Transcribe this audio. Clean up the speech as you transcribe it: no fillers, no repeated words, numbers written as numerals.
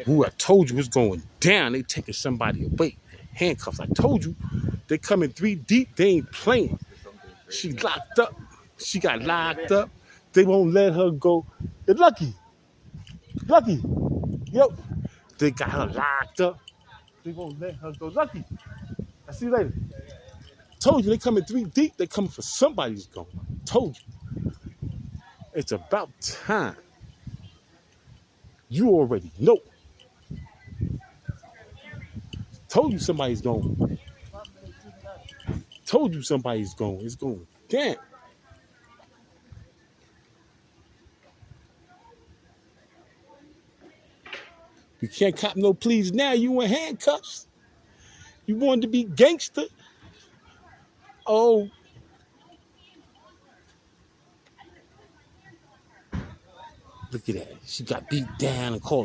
Who I told you was going down. They taking somebody away. Handcuffs. I told you. They coming 3 deep. They ain't playing. She locked up. She got locked up. They won't let her go. It's Lucky. Lucky. Yep. They got her locked up. They won't let her go. Lucky. I see you later. Told you they coming 3 deep. They coming for somebody's going. Told you. It's about time. You already know. Told you somebody's going. Told you somebody's going. It's going. Damn. You can't cop no pleas now. You in handcuffs. You wanted to be gangster. Oh, look at that. She got beat down and called